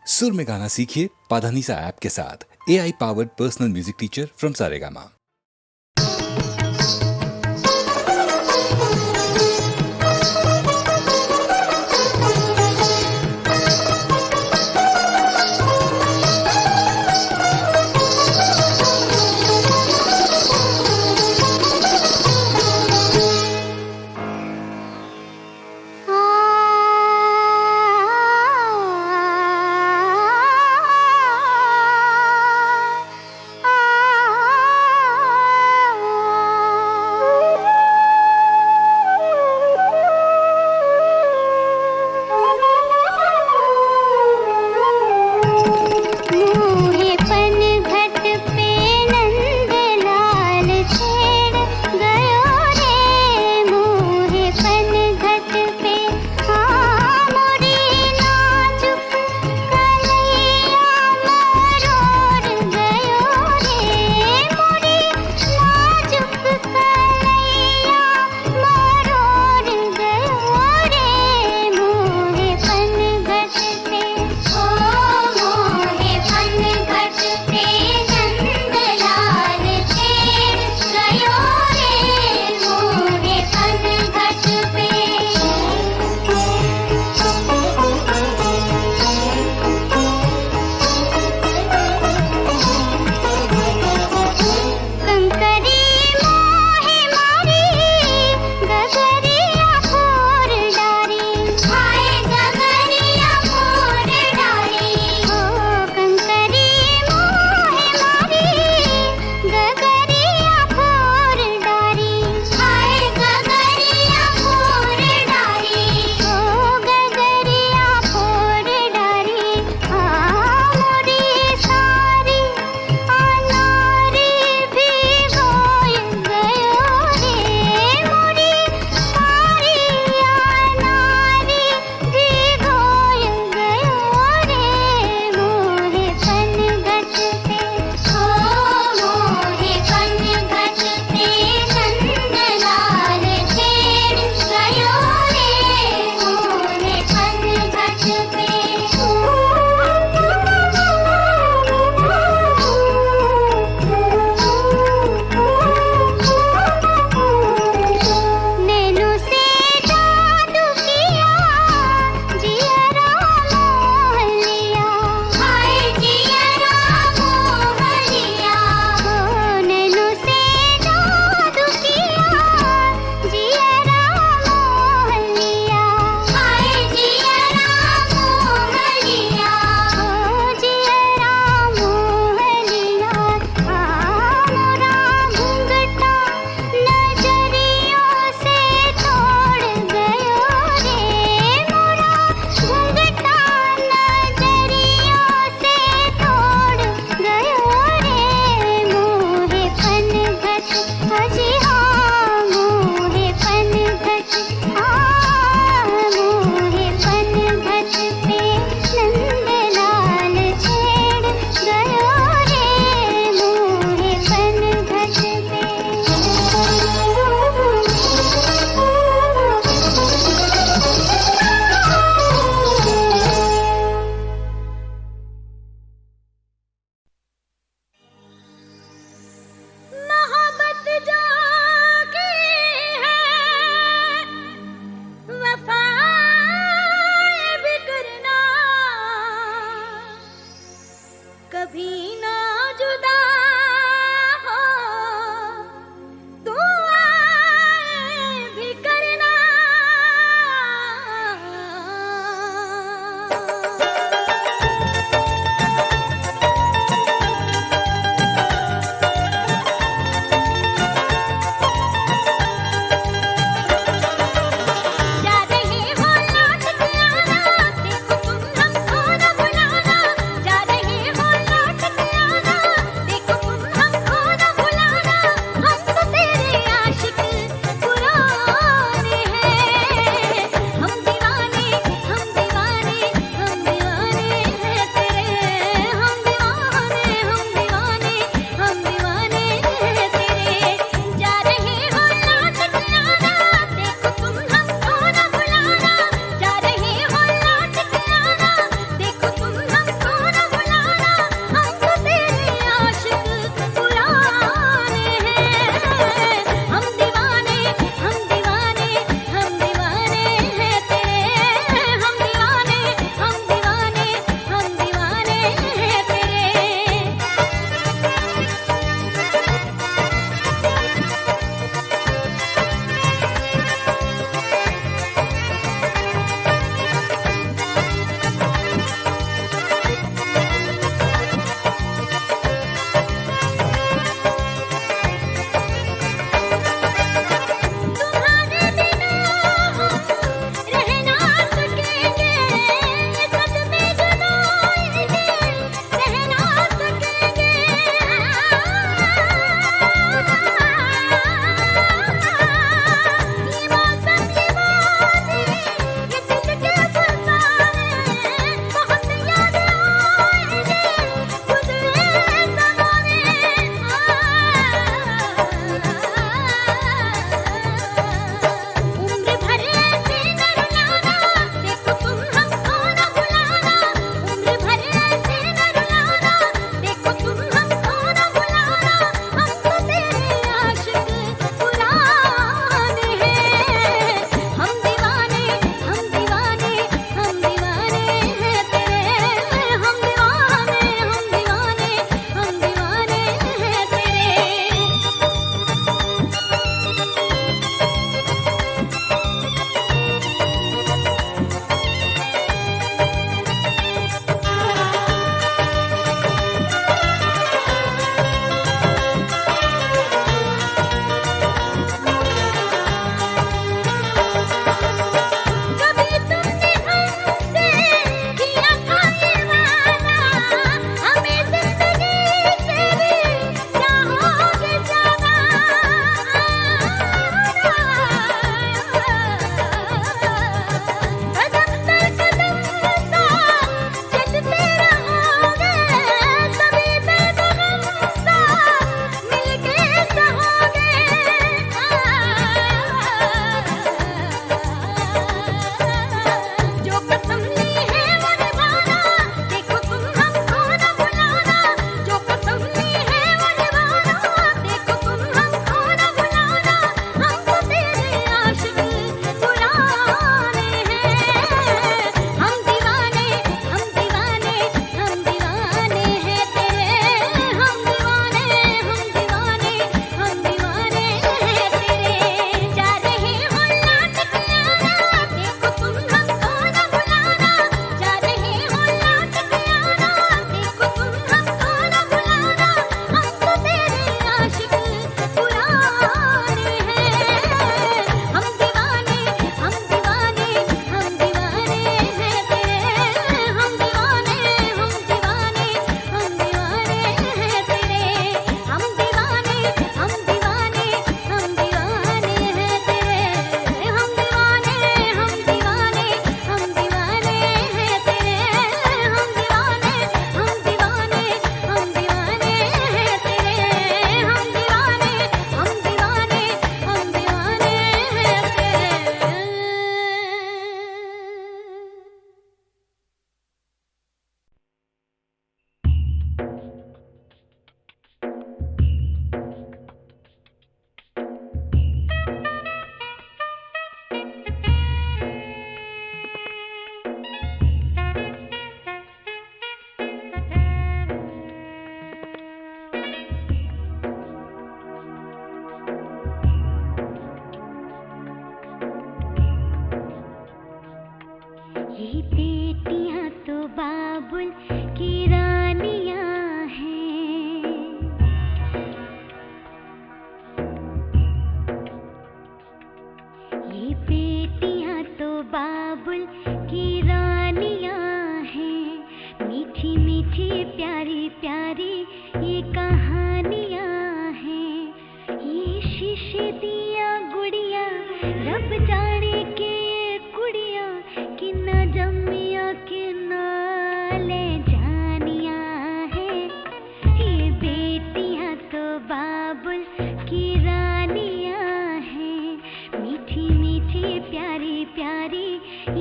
सुर में गाना सीखिए पाधानीसा ऐप के साथ। AI powered personal music teacher from Saregama. बाबुल की रानियां हैं। ये बेटियां तो बाबुल की रानियां हैं। मीठी मीठी प्यारी प्यारी ये कहानियां हैं। ये शीशे दिया गुड़िया रब जाने के ये कुड़िया कि न जमिया कि न ले जानियां हैं। ये बेटियां तो बाबुल की रानियां हैं। मीठी मीठी प्यारी प्यारी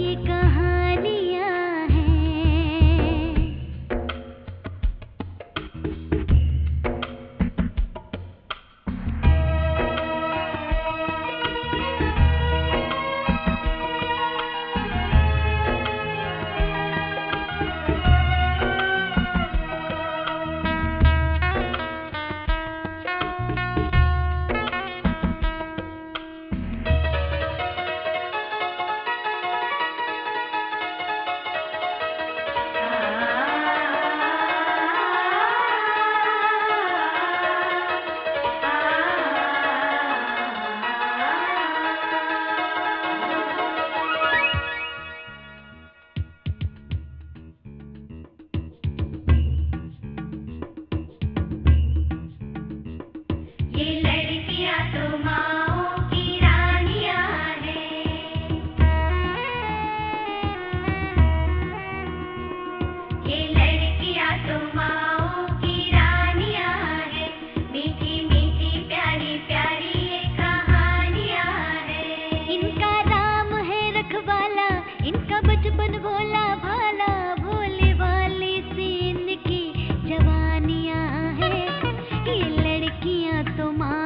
ये कहानियां हैं। ये लड़कियां तो माओ की रानियां हैं। ये लड़कियां तो माओ की रानियां हैं। मीठी मीठी प्यारी प्यारी ये कहानियां हैं। इनका राम है रखवाला, इनका बचपन भोला भाला, भोले वाले से इनकी जवानियां हैं। ये लड़कियां तो माँ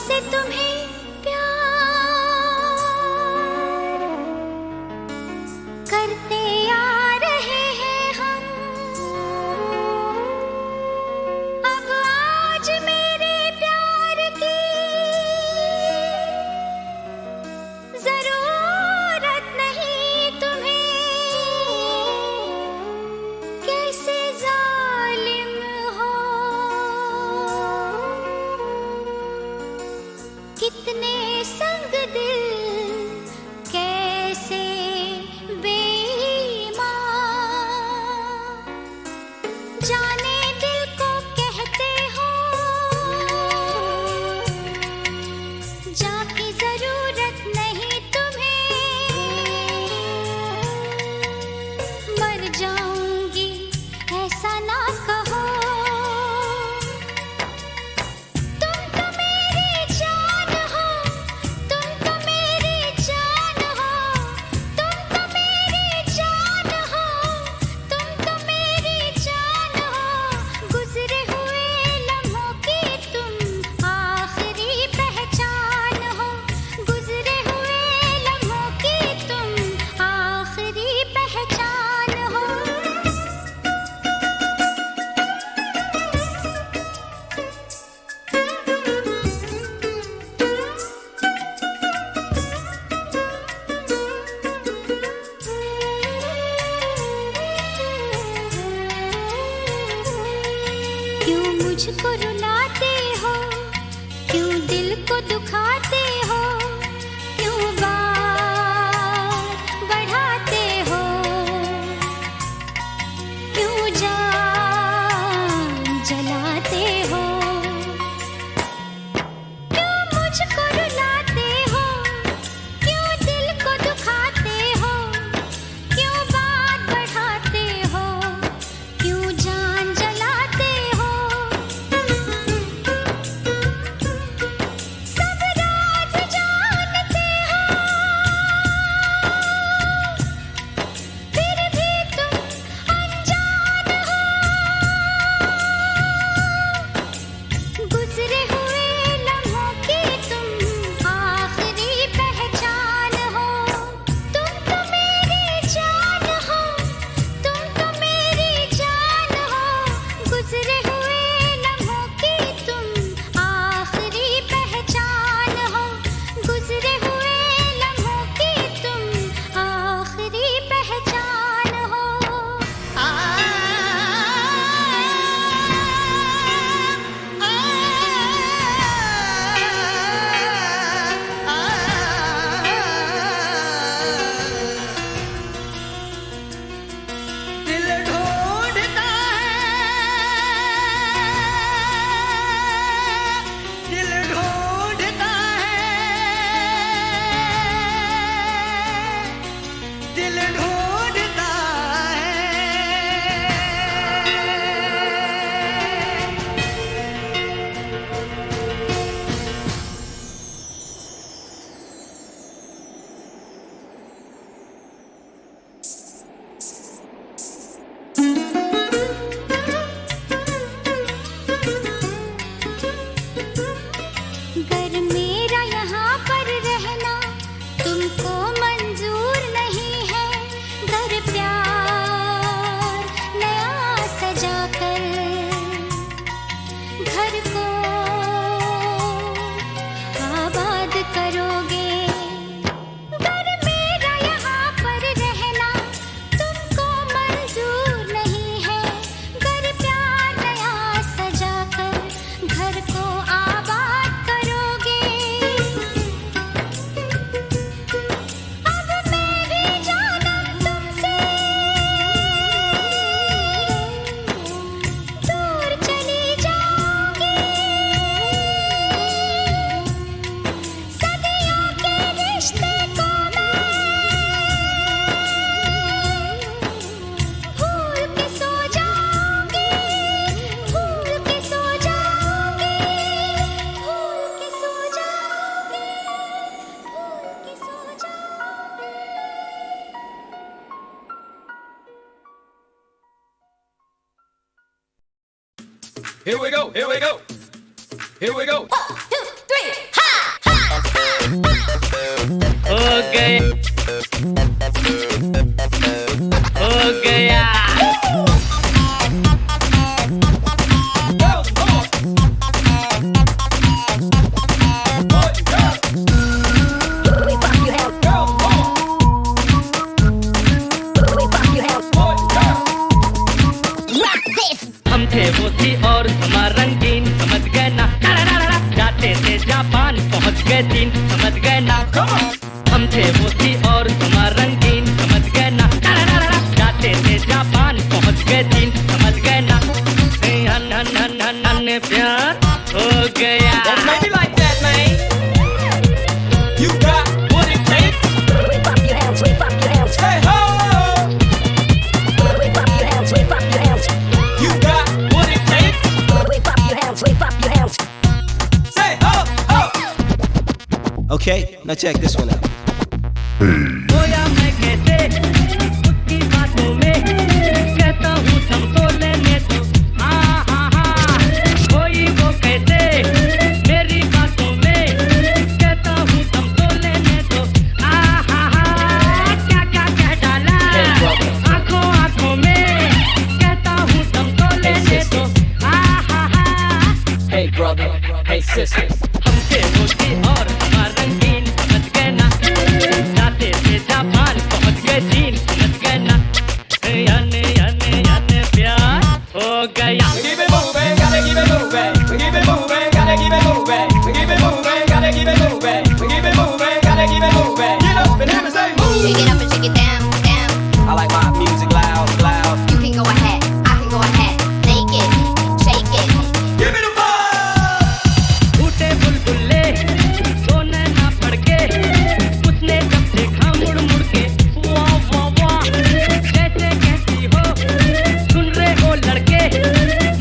से तुम्हें करते आ रहे हैं हम। अब आज मेरे प्यार की जरूरत नहीं तुम्हें। कैसे जालिम हो, कितने संग दिल, कैसे जाने दिल को कहते हो जाकी जरूरत नहीं तुम्हें। मर जाऊंगी ऐसा ना कहो, तुम तो मेरी जान हो, तुम तो मेरी जान हो, तुम तो मेरी जान हो, तुम तो मेरी जान हो। गुजरे हुए लम्हों की तुम आखिरी पहचान हो, गुजरे हुए लम्हों की तुम आखिरी पहचान हो। क्यों मुझको रुलाते हो, क्यों दिल को दुखाते हो, क्यों बात बढ़ाते हो, क्यों जान जलाते हो। क्यों मुझको रुलाते हो, क्यों दिल को दुखाते हो, क्यों बात बढ़ाते हो, क्यों जान जलाते हो। सब राज जानते हो, फिर भी तुम अनजान हो। गुजरे हुए लम्हों की तुम आखिरी पहचान हो। तुम तो मेरी जान हो, तुम तो मेरी जान हो। गुजरे हुए लम्हों की तुम आखिरी पहचान हो, गुजरे हुए लम्हों की तुम आखिरी पहचान हो। दिल ढूंढता है, दिल ढूंढता है, दिल ढूंढता गर मेरा यहाँ पर रहना तुमको मंजूर नहीं है, घर प्यार नया सजा कर घर को आबाद करोगे। गर मेरा यहाँ पर रहना तुमको मंजूर नहीं है, घर प्यार नया सजा कर घर को आबाद करोगे। अब मेरी जानम तुमसे दूर चली जाऊंगी। सदियों के रिश्ते को मैं भूल के सो जाऊंगी, भूल के सो जाऊंगी, भूल के सो जाऊंगी, भूल के सो जाऊंगी। Here we go, here we go, here we go. 1, 2, 3, ha! गए जीन, समझ गए ना। हम थे मोती और तुम्हारा रंगीन, समझ गए ना। जाते थे जापान, पहुंच गए चीन, समझ गए ना। हन हन हन हन हन प्यार हो गया। Don't make me like that, man. You got what it takes. Wave up your hands, wave up your hands. Hey ho! Wave up your hands, wave up your hands. You got what it takes. Wave up your hands, wave up your hands. Say ho ho. Okay, now check this one out. खोया मैं कैसे उसकी बातों में, कहता हूँ समझो लेने दो। कोई वो कैसे मेरी बातों में, कहता हूँ समझो लेने दो। क्या क्या कह डाला आंखों आंखों में, कहता हूँ समझो लेने दो। Hey brother, hey sister. हमसे होती और हमारा रंगीन, समझ गए ना। जाते थे जापान, पहुंच गए चीन, समझ गए ना। याने प्यार हो गया। We keep it moving, gotta keep it moving. We keep it moving, gotta keep it moving. We keep it moving, gotta keep it moving. We keep it moving, gotta keep it moving. Get up and hear me say move. Shake it up and shake it down, down. I like my music loud, loud. You can go ahead, I can go ahead. Make it, shake it. Give me the buzz. टूटे बुलबुले सोने ना पड़ के, उसने जब देखा मुड़ मुड़ के, वाह वाह वाह कैसे कहती हो, सुन रहे हो लड़के।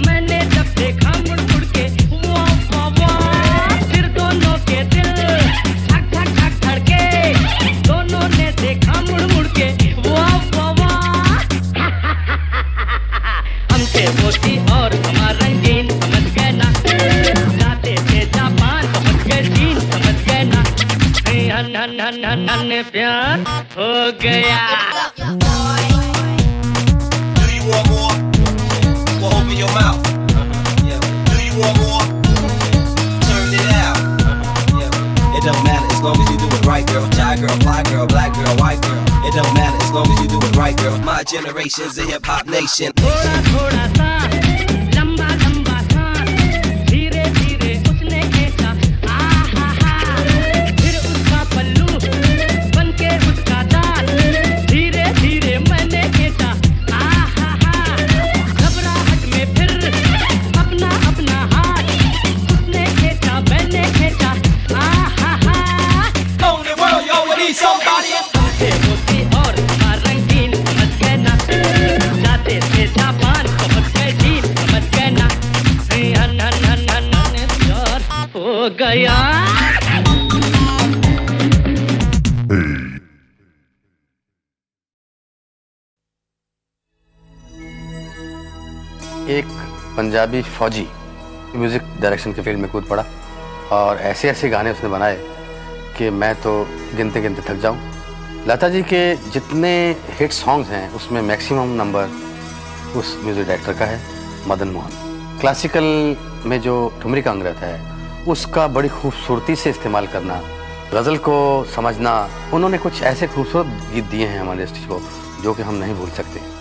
मैंने जब देखा मुड़ मुड़ के, वाह वाह वाह फिर दोनों के दिल धक धक धक धड़के। दोनों ने देखा मुड़ मुड़ के, वाह वाह वाह। हमसे मोती और हमारा रंगीन, समझ गए ना। जाते थे जापान, पहुंच गए चीन, समझ गए ना। हन हन हन हन हन प्यार हो गया। Do you want more? Well, open your mouth. Yeah. Do you want more? Turn it out. Yeah. It don't matter as long as you do it right, girl. Shy girl, fly girl, black girl, white girl. It don't matter as long as you do it right, girl. My generation's a hip hop nation. थोड़ा थोड़ा सा लंबा लंबा सांस, धीरे धीरे उसने खींचा। फिर उसका पल्लू बन के उसका दाल, धीरे धीरे मैंने खींचा। घबराहट में फिर अपना अपना हाथ, उसने खींचा मैंने खींचा। On the world, yo, we need somebody. हमसे होती और हमारा रंगीन, समझ गए ना। जाते थे जापान, पहुंच गए चीन, समझ गए ना। हन हन हन हन हन प्यार हो गया। एक पंजाबी फौजी म्यूज़िक डायरेक्शन के फील्ड में कूद पड़ा और ऐसे ऐसे गाने उसने बनाए कि मैं तो गिनते गिनते थक जाऊं। लता जी के जितने हिट सॉन्ग्स हैं उसमें मैक्सिमम नंबर उस म्यूज़िक डायरेक्टर का है, मदन मोहन। क्लासिकल में जो ठुमरी का अंग रहता है उसका बड़ी खूबसूरती से इस्तेमाल करना, गज़ल को समझना, उन्होंने कुछ ऐसे खूबसूरत गीत दिए हैं हमारे इंडस्ट्री को जो कि हम नहीं भूल सकते।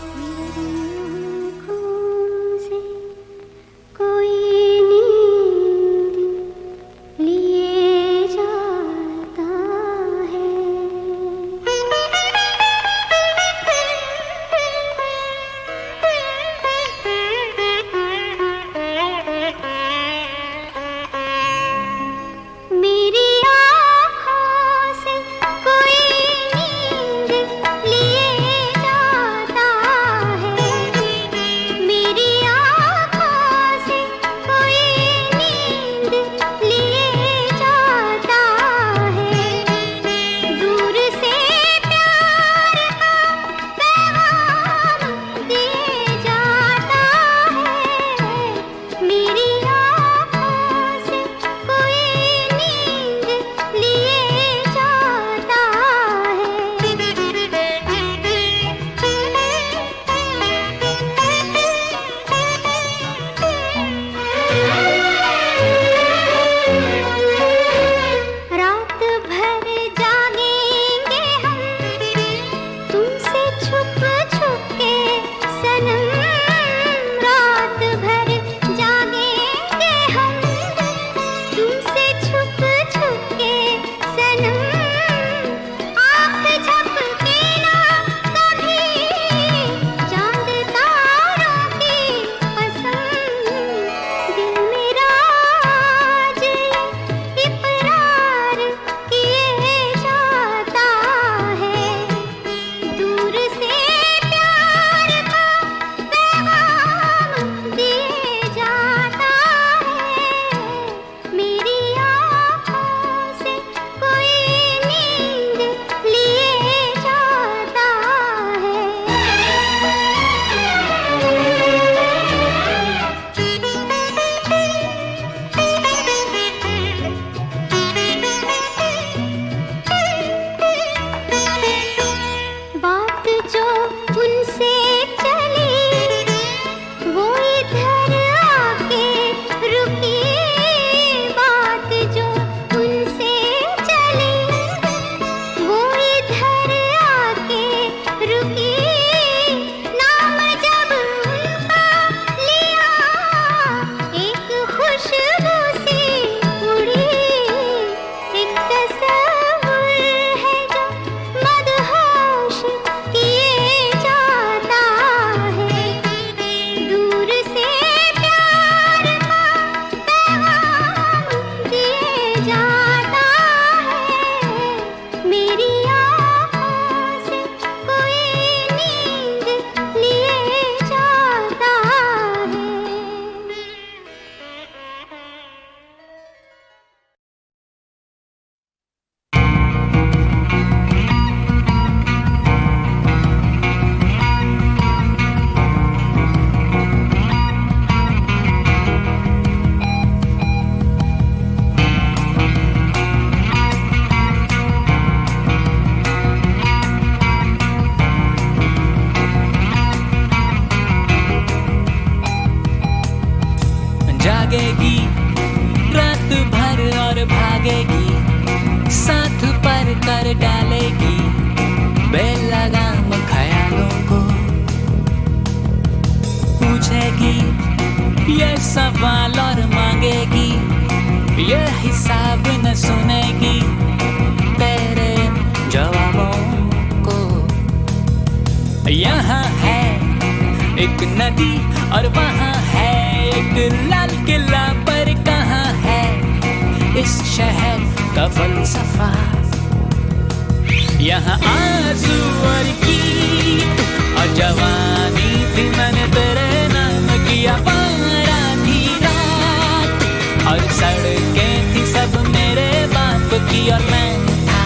मेरी आँखों से कोई नींद लिए जाता सवाल और मांगेगी, ये हिसाब न सुनेगी तेरे जवाबों को। यहाँ है एक नदी और वहाँ है एक लाल किला, पर कहाँ है इस शहर का फलसफा। यहाँ आंसू और गीत और जवानी थी, मैंने तेरे नाम किया पारा थी रात, और सड़कें थी सब मेरे बाप की और मैं था।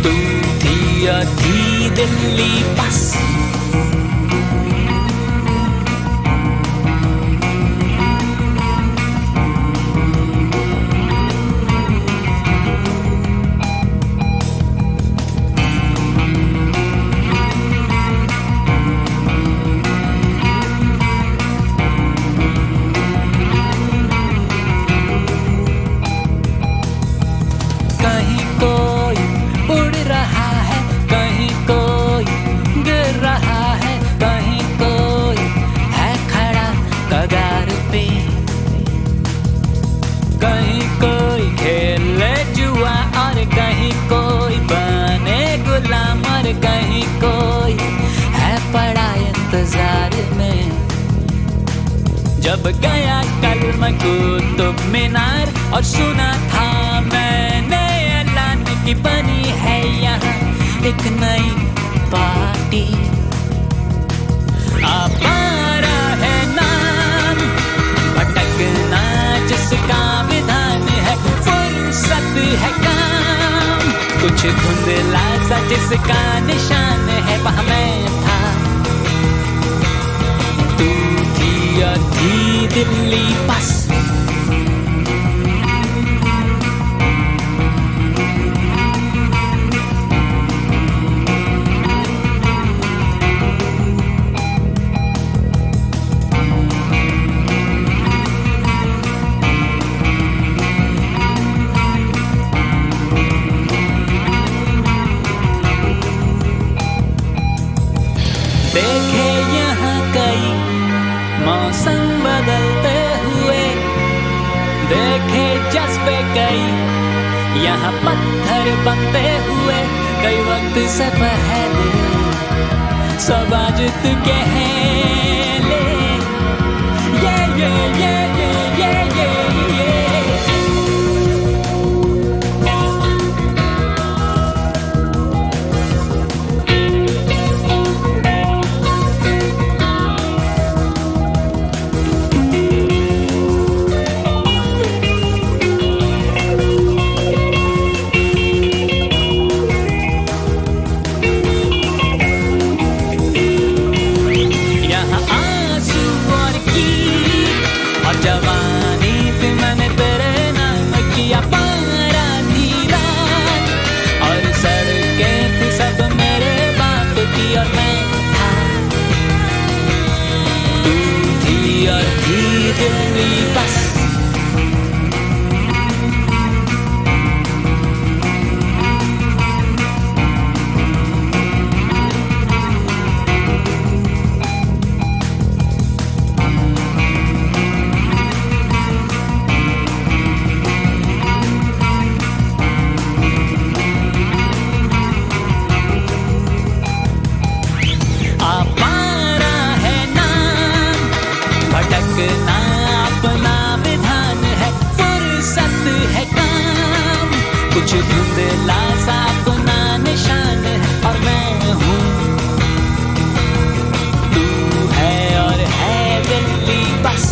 तू थी और थी दिल्ली बस, कहीं कोई खेले जुआ और कहीं कोई बने गुलाम और कहीं कोई है पड़ा इंतजार में। जब गया कल मैं कुतुब मीनार और सुना था मैंने ऐलान की बनी है यहाँ एक नई पार्टी। आवारा है नाम, भटकना जिसका विधान है, फुर्सत है काम कुछ धुंधला सा जिसका निशान है, वहाँ मैं था। तू थी और थी दिल्ली बस, देखे यहाँ कई मौसम बदलते हुए, देखे जज्बे कई यहाँ पत्थर बनते हुए, कई वक्त से पहले सब आज तुके हैं ले। जवानी थी मैंने तेरे नाम किया पारा थी रात, और सड़कें थी सब मेरे बाप की और मैं था। तू थी और थी दिल्ली बस, भटकना अपना विधान है, फुर्सत है काम कुछ धुंधला सा अपना निशान है, और मैं हूँ तू है और है दिल्ली बस।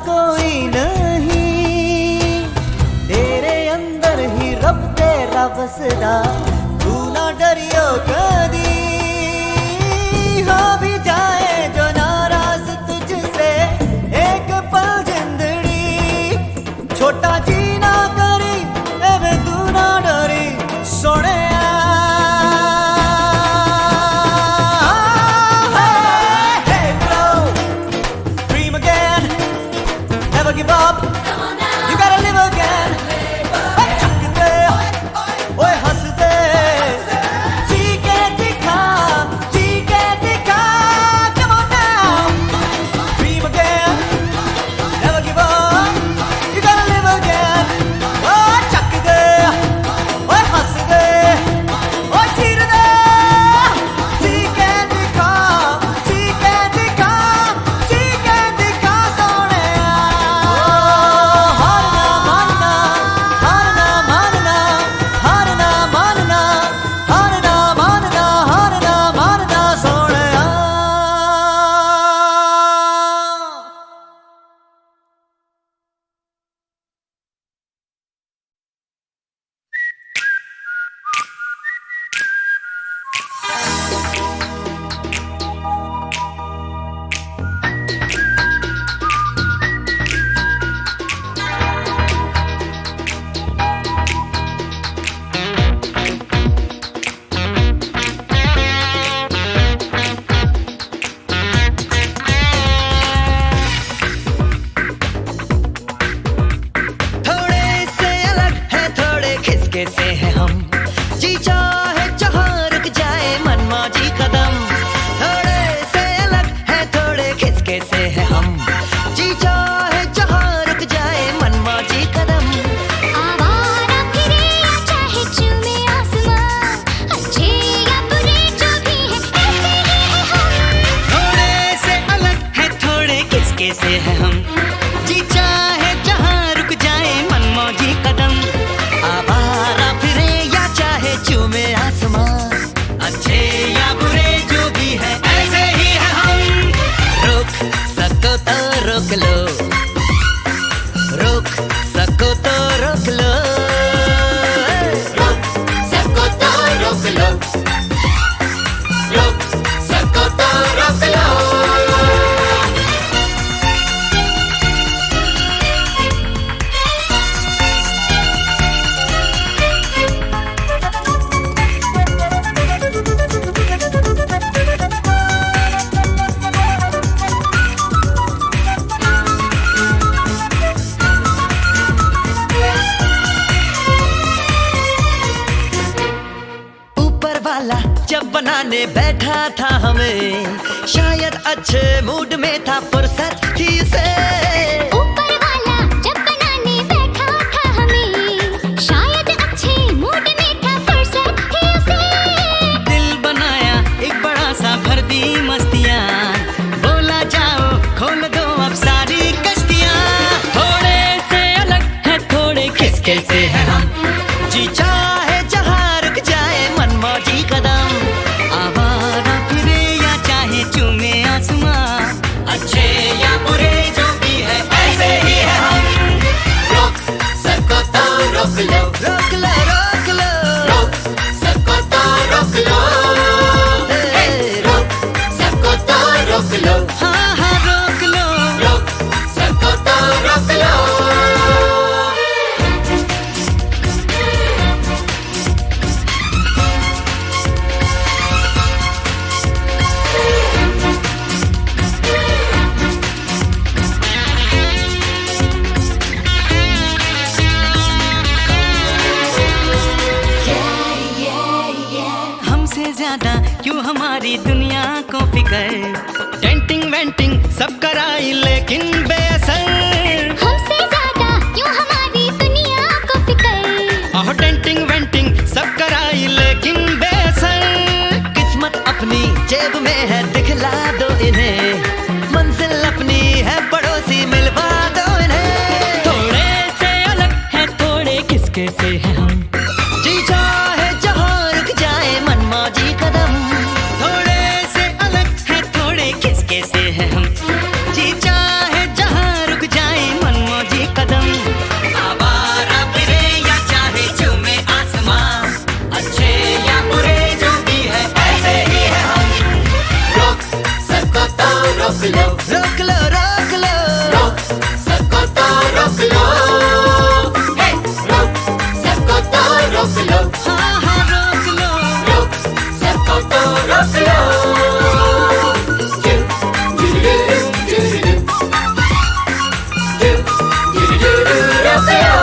कोई नहीं, तेरे अंदर ही रब तेरा बसदा, तू ना डरियो कदी, हो भी जाए जो नाराज तुझसे एक पल जिंदड़ी, छोटा जी ना करी एवे तू ना डरी सोने। Give up. You gotta live again. चक दे, ओए हंस दे, जी के दिखा, come on now. Dream again, never give up. You gotta live again. ओए चक दे, ओए हंस दे, ओए चीर दे, जी के दिखा, सोने। से हैं हम, जी चाहे जहाँ रुक जाए मनमौजी कदम, थोड़े से अलग है थोड़े खिसके से हैं हम, जी चाहे जहाँ रुक जाए मनमौजी कदम। आवारा फिरे या चाहे चूमे आसमां, अच्छे या बुरे जो भी है ऐसे ही है हम, थोड़े से अलग है थोड़े खिसके से हैं हम, जी चाहे जहाँ रुक जाए मनमौजी कदम। आवारा फिरे या चाहे चूमे आसमां, अच्छे या बुरे जो भी है ऐसे ही है हम। रोक सको तो रोक लो, रोक सको तो रोक लो, रोक सको तो रोक लो, रोक सको तो रोक लो। जब बनाने बैठा था हमें, शायद अच्छे मूड में था, फुर्सत थी उसे। ऊपर वाला जब बनाने बैठा था हमें, शायद अच्छे मूड में था, फुर्सत थी उसे। दिल बनाया एक बड़ा सा, भर दी मस्तियाँ, बोला जाओ खोल दो अब सारी कश्तियाँ। थोड़े से अलग है थोड़े खिसके से हैं हम, जी चाहे जहाँ रुक जाए मनमौजी कदम। आवारा फिरे या चाहे चूमे आसमां, अच्छे या बुरे जो भी है ऐसे ही है हम। रोक सको तो रोक लो, रोक लो, रोक लो, रोक सको तो रोक लो, रोक सको तो रोक लो, हाँ हाँ रोक लो, रोक सको तो रोक लो। ज्यादा क्यों हमारी दुनिया को फिकर, डेंटिंग वेंटिंग सब कराई लेकिन बेअसर। हमसे ज्यादा क्यों हमारी दुनिया को फिकर, डेंटिंग वेंटिंग सब कराई लेकिन बेअसर। किस्मत अपनी जेब में है दिखला दो इन्हें, मंजिल अपनी है पड़ोसी मिलवा दो इन्हें। थोड़े से अलग है थोड़े किसके से है हम, जी चाहे जहाँ रुक जाए मनमौजी कदम। थोड़े से अलग है थोड़े किसके से है हम, जी चाहे जहाँ रुक जाए yes, yes.